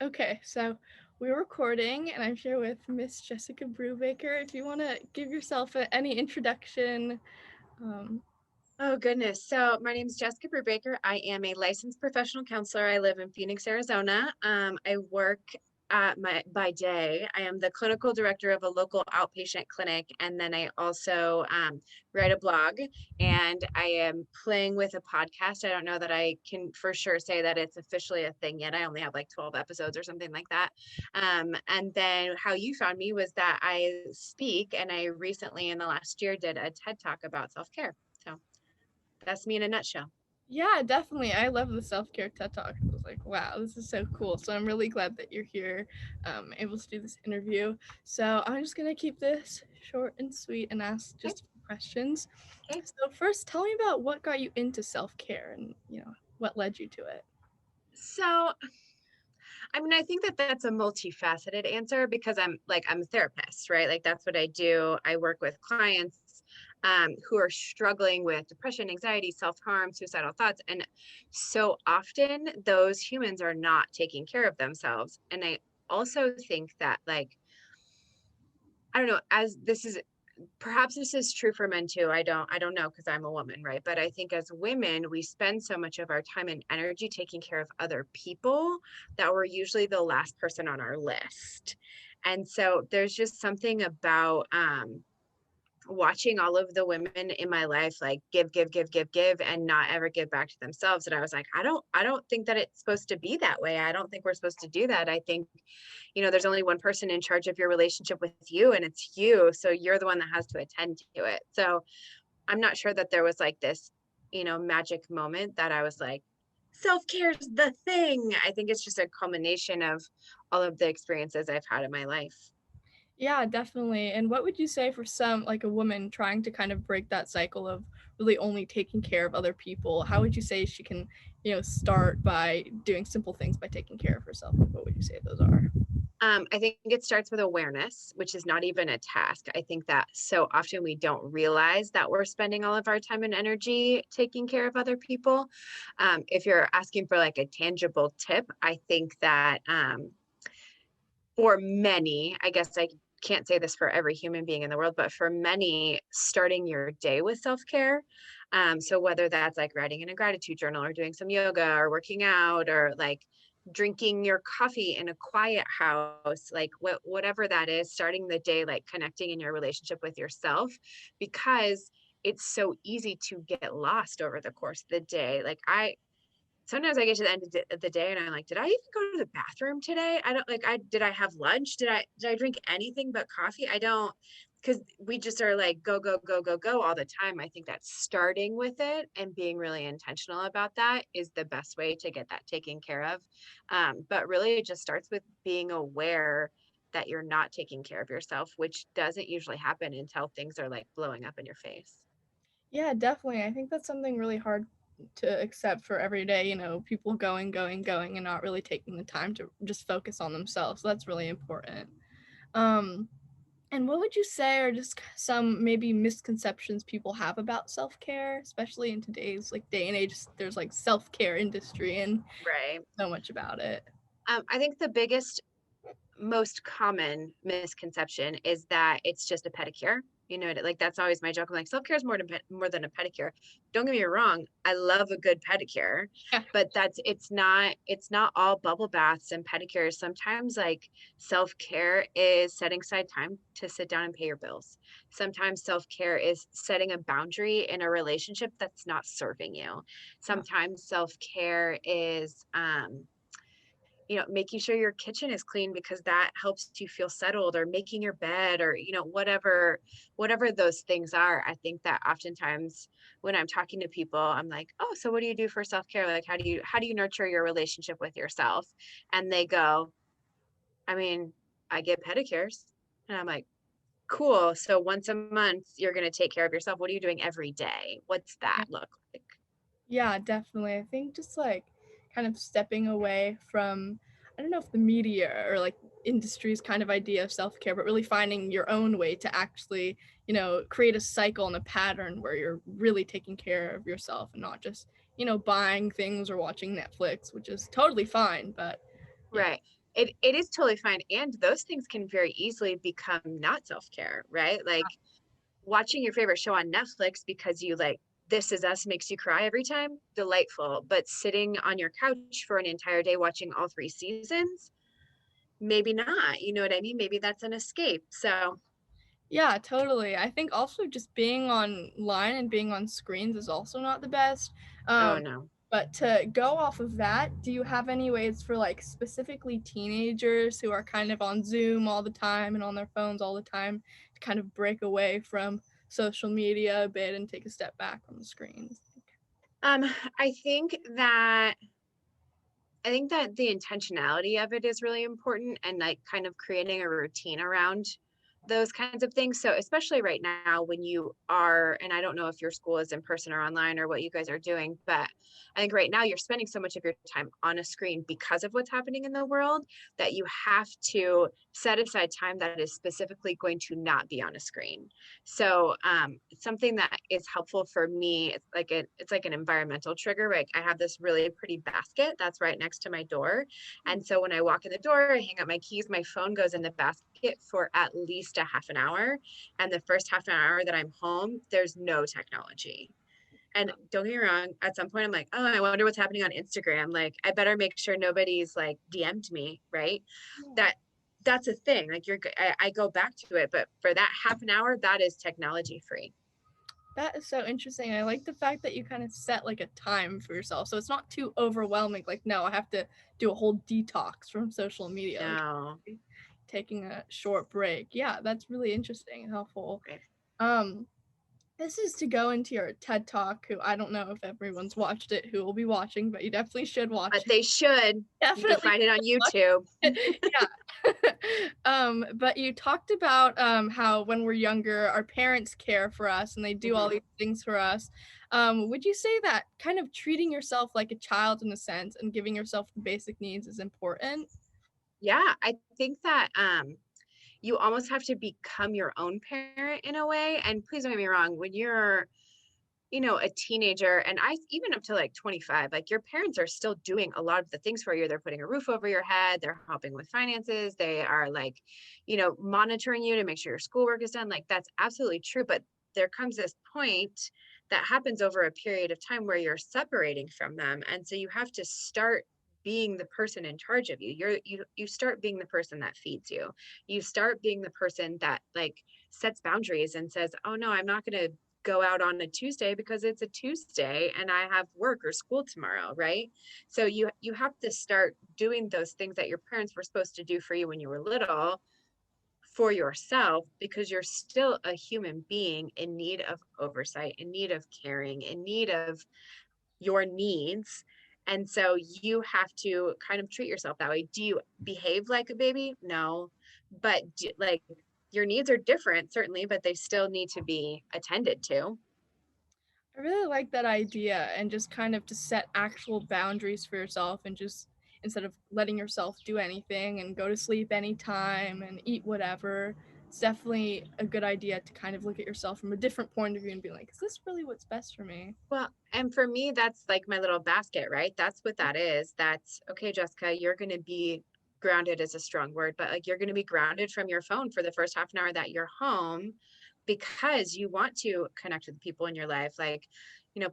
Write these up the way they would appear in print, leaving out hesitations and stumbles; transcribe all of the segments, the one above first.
Okay, so we're recording, and I'm here with Miss Jessica Brubaker. If you want to give yourself any introduction. um, Oh, goodness. So, my name is Jessica Brubaker. I am a licensed professional counselor. I live in Phoenix, Arizona. I work by day. I am the clinical director of a local outpatient clinic, and then I also write a blog. And I am playing with a podcast. I don't know that I can for sure say that it's officially a thing yet. I only have like 12 episodes or something like that. And then how you found me was that I speak, and I recently in the last year did a TED Talk about self care. So that's me in a nutshell. yeah, definitely. I love the self-care TED Talk. I was like, wow, this is so cool. So I'm really glad that you're here, able to do this interview. So I'm just gonna keep this short and sweet and ask Okay. just a few questions. Okay. So first, tell me about what got you into self-care and what led you to it. So, I mean, I think that that's a multifaceted answer because I'm a therapist, right? Like that's what I do. I work with clients who are struggling with depression, anxiety, self-harm, suicidal thoughts. And so often those humans are not taking care of themselves. And I also think that like, I don't know, as this is perhaps this is true for men too. I don't know because I'm a woman, right? But I think as women, we spend so much of our time and energy taking care of other people that we're usually the last person on our list. And so there's just something about watching all of the women in my life like give and not ever give back to themselves. And I was like, I don't think that it's supposed to be that way. I don't think we're supposed to do that. I think, there's only one person in charge of your relationship with you, and it's you. So you're the one that has to attend to it. So I'm not sure that there was like this, magic moment that I was like, self-care is the thing. I think it's just a culmination of all of the experiences I've had in my life. Yeah, definitely. And what would you say for some, like a woman trying to kind of break that cycle of really only taking care of other people? How would you say she can, start by doing simple things by taking care of herself? What would you say those are? I think it starts with awareness, which is not even a task. I think that so often we don't realize that we're spending all of our time and energy taking care of other people. If you're asking for like a tangible tip, I think that for many, I guess I can't say this for every human being in the world, but for many, starting your day with self care. So whether that's like writing in a gratitude journal or doing some yoga or working out or like drinking your coffee in a quiet house, like whatever that is, starting the day like connecting in your relationship with yourself, because it's so easy to get lost over the course of the day. Like sometimes I get to the end of the day and I'm like, did I even go to the bathroom today? I don't like I did I have lunch? Did I drink anything but coffee? I don't, because we just are like go, go, go, go, go all the time. I think that starting with it and being really intentional about that is the best way to get that taken care of. But really it just starts with being aware that you're not taking care of yourself, which doesn't usually happen until things are like blowing up in your face. Yeah, definitely. I think that's something really hard to accept for every day, people going, going, going, and not really taking the time to just focus on themselves. So that's really important. Um, And what would you say are just some maybe misconceptions people have about self-care, especially in today's like day and age? There's like self-care industry and Right. so much about it. I think the biggest most common misconception is that it's just a pedicure. Like that's always my joke. I'm like, self-care is more than a pedicure. Don't get me wrong. I love a good pedicure, Yeah. but it's not all bubble baths and pedicures. Sometimes like self-care is setting aside time to sit down and pay your bills. Sometimes self-care is setting a boundary in a relationship that's not serving you. Sometimes self-care is making sure your kitchen is clean because that helps you feel settled, or making your bed, or whatever those things are. I think that oftentimes when I'm talking to people, I'm like, oh, so what do you do for self-care? Like how do you nurture your relationship with yourself? And they go, I mean, I get pedicures. And I'm like, cool. So once a month you're going to take care of yourself. What are you doing every day? What's that look like? Yeah, definitely. I think just like kind of stepping away from, I don't know if the media or like industry's kind of idea of self-care, but really finding your own way to actually, create a cycle and a pattern where you're really taking care of yourself and not just, buying things or watching Netflix, which is totally fine, but yeah. Right. it is totally fine. And those things can very easily become not self-care, right? Like watching your favorite show on Netflix because you like This Is Us makes you cry every time, delightful. But sitting on your couch for an entire day watching all 3 seasons, maybe not. You know what I mean? Maybe that's an escape. So, Yeah, totally. I think also just being online and being on screens is also not the best. oh Um, no. but to go off of that, do you have any ways for like specifically teenagers who are kind of on Zoom all the time and on their phones all the time to kind of break away from social media a bit and take a step back from the screens? Um, I think that I think that the intentionality of it is really important, and like kind of creating a routine around those kinds of things. So, especially right now when you are, and I don't know if your school is in person or online or what you guys are doing, but I think right now you're spending so much of your time on a screen because of what's happening in the world that you have to set aside time that is specifically going to not be on a screen. So, something that is helpful for me, it's like an environmental trigger. Right, I have this really pretty basket that's right next to my door, and so when I walk in the door, I hang up my keys, my phone goes in the basket for at least a half an hour, and the first half an hour that I'm home, there's no technology. And don't get me wrong, at some point I'm like, oh, I wonder what's happening on Instagram. Like, I better make sure nobody's like DM'd me, right? That that's a thing. Like I go back to it, but for that half an hour, that is technology free. That is so interesting. I like the fact that you kind of set like a time for yourself. So it's not too overwhelming. Like, no, I have to do a whole detox from social media. Like No, taking a short break. Yeah, that's really interesting and helpful. right. Um, this is to go into your TED Talk, who I don't know if everyone's watched it, who will be watching, but you definitely should watch But it. they should. You can Definitely find it on watch YouTube. it. Yeah. But you talked about how when we're younger, our parents care for us and they do all Mhm. these things for us. Would you say that kind of treating yourself like a child in a sense and giving yourself the basic needs is important? Yeah, I think that you almost have to become your own parent in a way. And please don't get me wrong, when you're, a teenager, and I even up to like 25, like your parents are still doing a lot of the things for you. They're putting a roof over your head, they're helping with finances, they are like, monitoring you to make sure your schoolwork is done. Like that's absolutely true. But there comes this point that happens over a period of time where you're separating from them. And so you have to start being the person in charge of you. You start being the person that feeds you. You start being the person that like sets boundaries and says, "Oh no, I'm not going to go out on a Tuesday because it's a Tuesday and I have work or school tomorrow," right? So you have to start doing those things that your parents were supposed to do for you when you were little for yourself, because you're still a human being in need of oversight, in need of caring, in need of your needs. And so you have to kind of treat yourself that way. Do you behave like a baby? No. But like your needs are different, certainly, but they still need to be attended to. I really like that idea and just kind of to set actual boundaries for yourself and just instead of letting yourself do anything and go to sleep anytime and eat whatever. It's definitely a good idea to kind of look at yourself from a different point of view and be like, is this really what's best for me? Well, and for me, that's like my little basket, right? That's what that is. That's okay, Jessica, you're going to be grounded is a strong word, but like you're going to be grounded from your phone for the first half an hour that you're home because you want to connect with the people in your life. Like,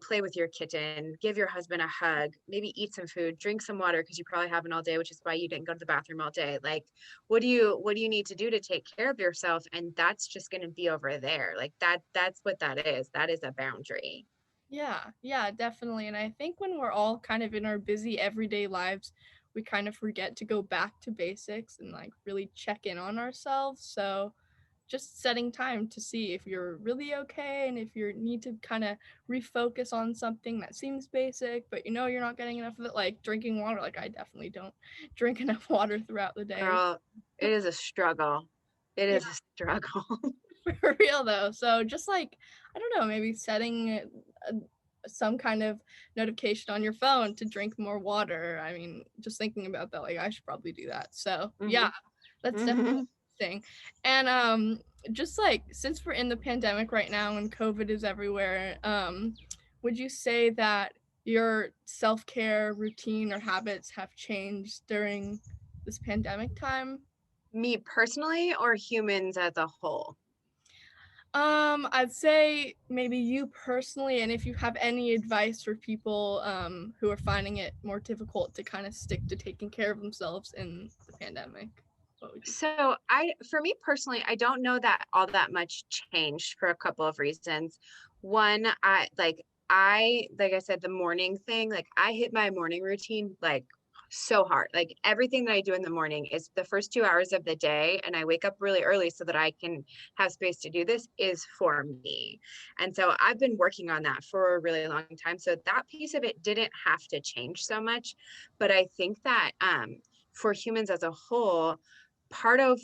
play with your kitten, give your husband a hug, maybe eat some food, drink some water because you probably haven't all day, which is why you didn't go to the bathroom all day. Like, what do you need to do to take care of yourself? And that's just going to be over there. Like that's what that is. That is a boundary. Yeah, definitely. And I think when we're all kind of in our busy everyday lives, we kind of forget to go back to basics and like really check in on ourselves. So just setting time to see if you're really okay and if you need to kind of refocus on something that seems basic, but you know you're not getting enough of it, like drinking water. Like I definitely don't drink enough water throughout the day. Girl, it is a struggle. It Yeah, is a struggle. for real though. So just like I don't know, maybe setting some kind of notification on your phone to drink more water. I mean, just thinking about that, like I should probably do that. So yeah, Mhm. that's definitely Mhm. thing. And just like since we're in the pandemic right now and COVID is everywhere, would you say that your self-care routine or habits have changed during this pandemic time? Me personally or humans as a whole? I'd say maybe you personally, and if you have any advice for people who are finding it more difficult to kind of stick to taking care of themselves in the pandemic, what would you say? So for me personally, I don't know that all that much changed for a couple of reasons. One, like I said, the morning thing, like I hit my morning routine like so hard. Like everything that I do in the morning is the first 2 hours of the day, and I wake up really early so that I can have space to do this is for me. And so I've been working on that for a really long time. So that piece of it didn't have to change so much. But I think that for humans as a whole, part of,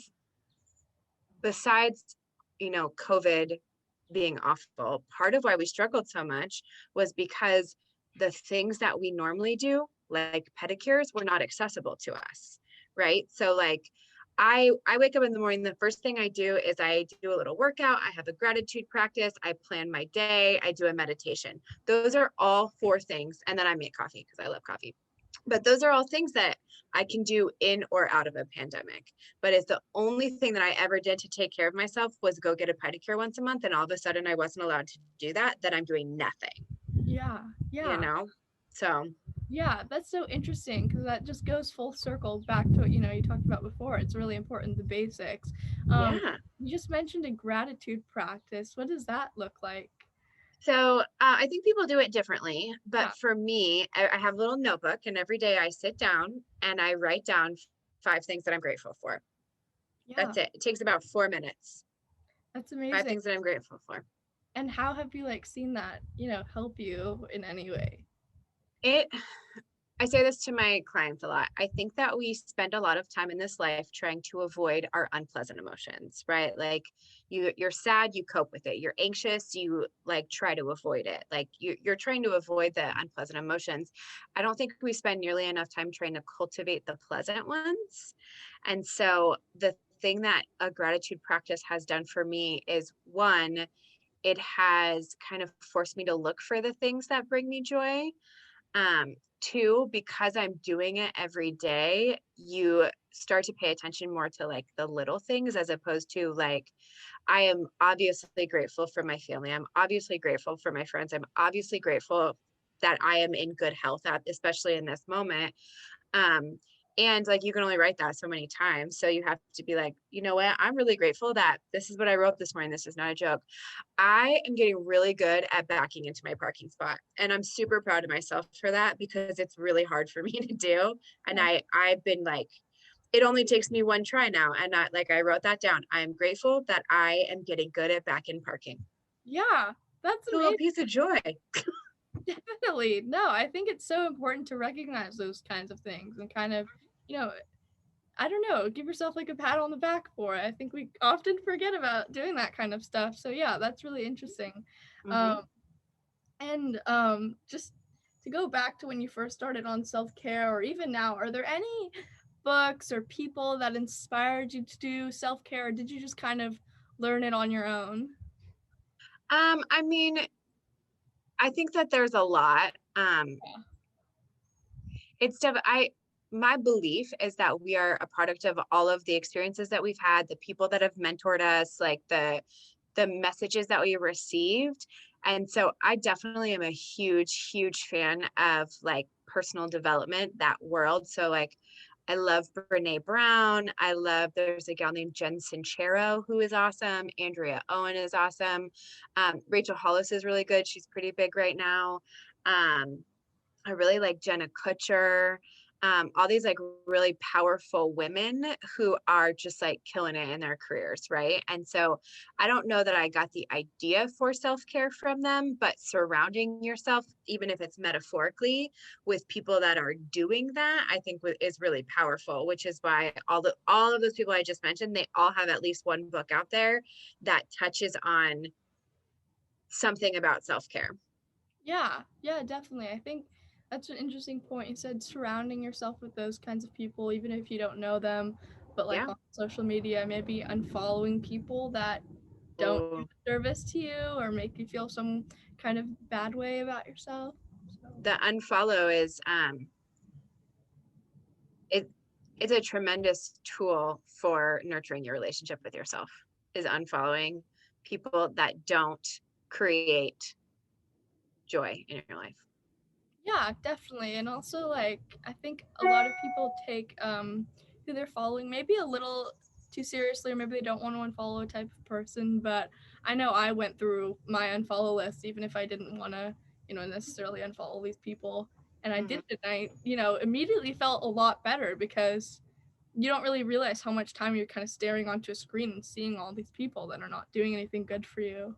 besides, COVID being awful, part of why we struggled so much was because the things that we normally do, like pedicures, were not accessible to us, right? So like I wake up in the morning, the first thing I do is I do a little workout, I have a gratitude practice, I plan my day, I do a meditation. Those are all four things, and then I make coffee because I love coffee. But those are all things that I can do in or out of a pandemic. But it's the only thing that I ever did to take care of myself was go get a pedicure once a month. And all of a sudden I wasn't allowed to do that, then I'm doing nothing, Yeah, you yeah, know? So yeah. That's so interesting because that just goes full circle back to what you talked about before. It's really important the basics. yeah. You just mentioned a gratitude practice. What does that look like? So I think people do it differently. But Yeah, for me, I have a little notebook, and every day I sit down and I write down 5 things that I'm grateful for. yeah. That's it. It takes about 4 minutes. That's Five amazing. things that I'm grateful for. And how have you seen that help you in any way? It I say this to my clients a lot. I think that we spend a lot of time in this life trying to avoid our unpleasant emotions, right? Like you're sad, you cope with it. You're anxious, you like try to avoid it. Like you're trying to avoid the unpleasant emotions. I don't think we spend nearly enough time trying to cultivate the pleasant ones. And so the thing that a gratitude practice has done for me is, one, it has kind of forced me to look for the things that bring me joy. Two, because I'm doing it every day, you start to pay attention more to like the little things, as opposed to like, I am obviously grateful for my family. I'm obviously grateful for my friends. I'm obviously grateful that I am in good health, especially in this moment. Um, and like you can only write that so many times. So you have to be like, you know what? I'm really grateful that this is what I wrote this morning. This is not a joke. I am getting really good at backing into my parking spot. And I'm super proud of myself for that because it's really hard for me to do. And Yeah, I've been like, it only takes me one try now. And I wrote that down. I'm grateful that I am getting good at back in parking. yeah, that's It's a little amazing. piece of joy. Definitely. No, I think it's so important to recognize those kinds of things and kind of, you know, I don't know, give yourself a pat on the back for it. I think we often forget about doing that kind of stuff. So yeah, that's really interesting. Mm-hmm. Um, and just to go back to when you first started on self care, or even now, are there any books or people that inspired you to do self care, or did you just kind of learn it on your own? I mean, I think that there's a lot. Yeah. It's I My belief is that we are a product of all of the experiences that we've had, the people that have mentored us, like the messages that we received. And so I definitely am a huge fan of like personal development, that world. So like I love Brene Brown. There's a gal named Jen Sincero who is awesome. Andrea Owen is awesome. Rachel Hollis is really good. She's pretty big right now. Um, I really like Jenna Kutcher. All these like really powerful women who are just like killing it in their careers, right? And so I don't know that I got the idea for self-care from them, but surrounding yourself, even if it's metaphorically, with people that are doing that, I think is really powerful, which is why all of those people I just mentioned, they all have at least one book out there that touches on something about self-care. Yeah, yeah, definitely. I think that's an interesting point. You said surrounding yourself with those kinds of people, even if you don't know them, but Yeah. on social media, maybe unfollowing people that don't do Oh, service to you or make you feel some kind of bad way about yourself. So, the unfollow is it it's a tremendous tool for nurturing your relationship with yourself, is unfollowing people that don't create joy in your life. Yeah, definitely. And also, like, I think a lot of people take who they're following maybe a little too seriously, or maybe they don't want to unfollow a type of person. But I know I went through my unfollow list, even if I didn't want to, necessarily unfollow these people. And I Mm-hmm. did it. And I, immediately felt a lot better because you don't really realize how much time you're kind of staring onto a screen and seeing all these people that are not doing anything good for you.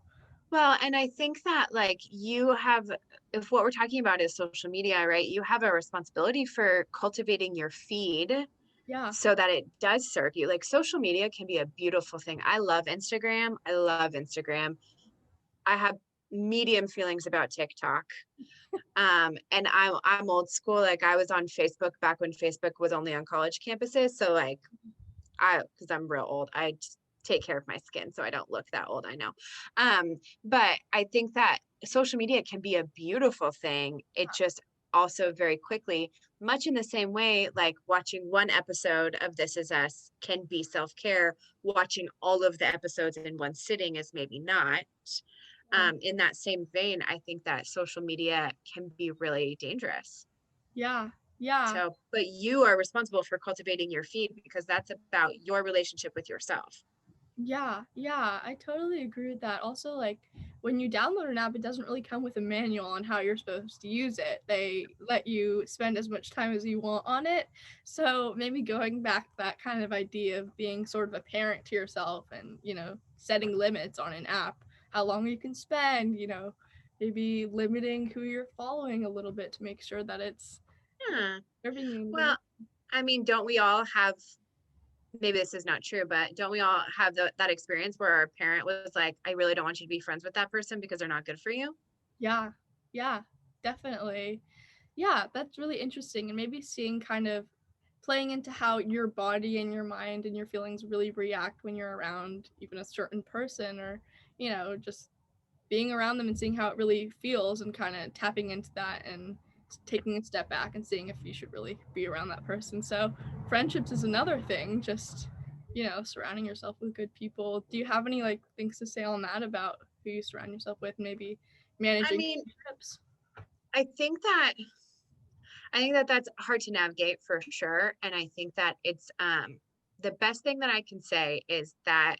Well, and I think that like you have, if what we're talking about is social media, right? You have a responsibility for cultivating your feed Yeah. so that it does serve you. Like social media can be a beautiful thing. I love Instagram. I love Instagram. I have medium feelings about TikTok. And I'm old school. Like I was on Facebook back when Facebook was only on college campuses. So like because I'm real old, I just take care of my skin so I don't look that old, I know. But I think that social media can be a beautiful thing. It just also very quickly, much in the same way, like watching one episode of This Is Us can be self-care, watching all of the episodes in one sitting is maybe not. In that same vein, I think that social media can be really dangerous. Yeah. Yeah. So, but you are responsible for cultivating your feed because that's about your relationship with yourself. Yeah, yeah, I totally agree with that. Also, like when you download an app, it doesn't really come with a manual on how you're supposed to use it. They let you spend as much time as you want on it. So maybe going back to that kind of idea of being sort of a parent to yourself and, setting limits on an app, how long you can spend, maybe limiting who you're following a little bit to make sure that it's Yeah. serving you in a good way. Well, I mean, don't we all have, maybe this is not true, but don't we all have that experience where our parent was like, I really don't want you to be friends with that person because they're not good for you? Yeah, yeah, definitely. Yeah, that's really interesting. And maybe seeing kind of playing into how your body and your mind and your feelings really react when you're around even a certain person or, just being around them and seeing how it really feels and kind of tapping into that and taking a step back and seeing if you should really be around that person. So, friendships is another thing, just, surrounding yourself with good people. Do you have any like things to say on that about who you surround yourself with, maybe I managing mean, friendships? I think that that's hard to navigate for sure. And I think that it's the best thing that I can say is that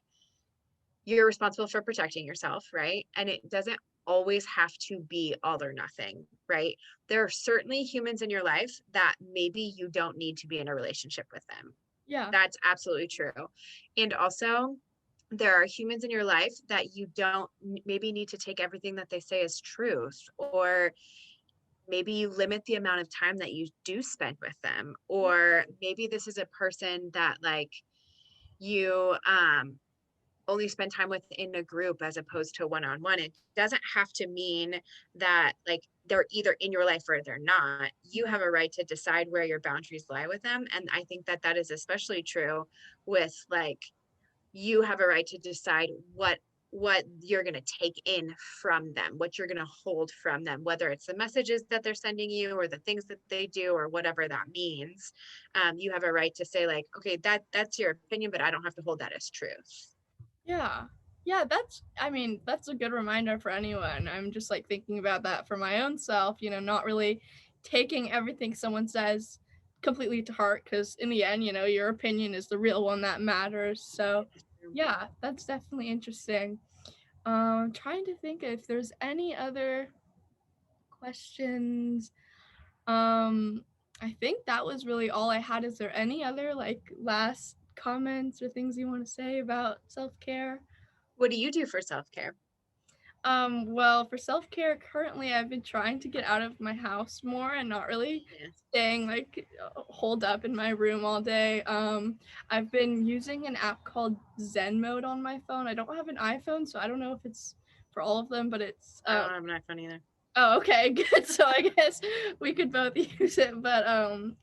you're responsible for protecting yourself, right? And it doesn't always have to be all or nothing, right? There are certainly humans in your life that maybe you don't need to be in a relationship with them. Yeah. That's absolutely true. And also, there are humans in your life that you don't maybe need to take everything that they say as truth, or maybe you limit the amount of time that you do spend with them, or maybe this is a person that like you only spend time with in a group as opposed to one-on-one. It doesn't have to mean that like they're either in your life or they're not. You have a right to decide where your boundaries lie with them. And I think that that is especially true with like, you have a right to decide what you're going to take in from them, what you're going to hold from them, whether it's the messages that they're sending you or the things that they do or whatever that means. You have a right to say like, okay, that's your opinion, but I don't have to hold that as truth. Yeah. Yeah, that's a good reminder for anyone. I'm just like thinking about that for my own self, not really taking everything someone says completely to heart because in the end, your opinion is the real one that matters. So, yeah, that's definitely interesting. Trying to think if there's any other questions. I think that was really all I had. Is there any other like last comments or things you want to say about self-care? What do you do for self-care? Well, for self-care, currently I've been trying to get out of my house more and not really Yeah. staying like holed up in my room all day. I've been using an app called Zen Mode on my phone. I don't have an iPhone, so I don't know if it's for all of them, but it's I don't have an iPhone either. oh, okay, good. So I guess we could both use it, but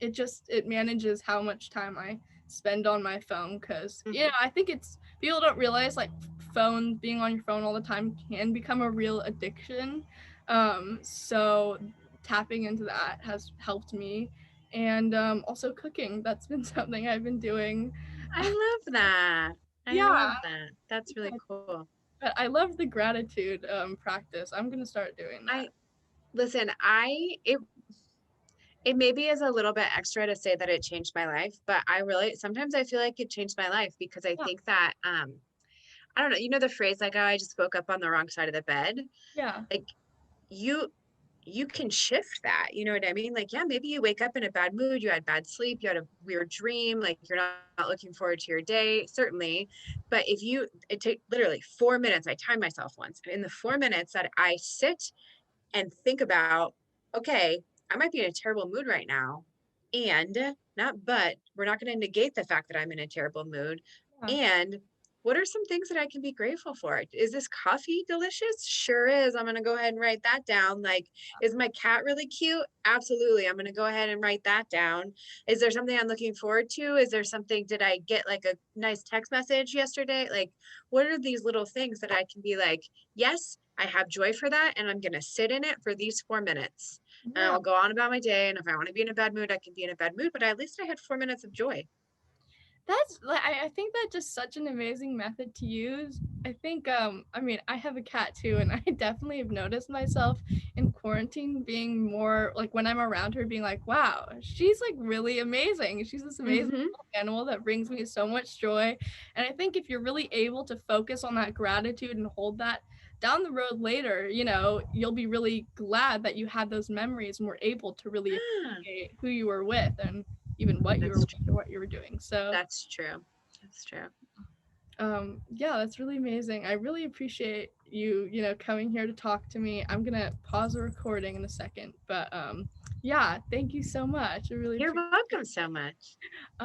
it manages how much time I spend on my phone because Mm-hmm. I think it's people don't realize like phone being on your phone all the time can become a real addiction. So tapping into that has helped me, and also cooking. That's been something I've been doing. I love that. I Yeah, love that. That's really cool. but I love the gratitude practice. I'm gonna start doing that. I listen, it maybe is a little bit extra to say that it changed my life, but I really sometimes I feel like it changed my life because I Yeah, think that I don't know, you know the phrase like, oh, I just woke up on the wrong side of the bed? yeah, Like you you can shift that, you know what I mean? Like, yeah, maybe you wake up in a bad mood, you had bad sleep, you had a weird dream, like you're not looking forward to your day, certainly. But if you it take literally 4 minutes, I timed myself once, in the 4 minutes that I sit and think about, okay, I might be in a terrible mood right now. And not, but we're not going to negate the fact that I'm in a terrible mood. yeah, And what are some things that I can be grateful for? Is this coffee delicious? Sure is. I'm going to go ahead and write that down. Like, is my cat really cute? Absolutely. I'm going to go ahead and write that down. Is there something I'm looking forward to? Is there something, did I get like a nice text message yesterday? Like, what are these little things that I can be like, yes, I have joy for that, and I'm going to sit in it for these 4 minutes. And yeah. I'll go on about my day. And if I want to be in a bad mood, I can be in a bad mood, but at least I had 4 minutes of joy. That's like I think that's just such an amazing method to use. I think I mean I have a cat too, and I definitely have noticed myself in quarantine being more like when I'm around her being like, wow, she's like really amazing. She's this amazing Mm-hmm. animal that brings me so much joy. And I think if you're really able to focus on that gratitude and hold that down the road later, you know, you'll be really glad that you had those memories and were able to really Yeah, appreciate who you were with and even what you were that's with true. or what you were doing. So That's true. That's true. yeah, that's really amazing. I really appreciate you, you know, coming here to talk to me. I'm gonna pause the recording in a second, but yeah, thank you so much. I really You're appreciate welcome so much. it.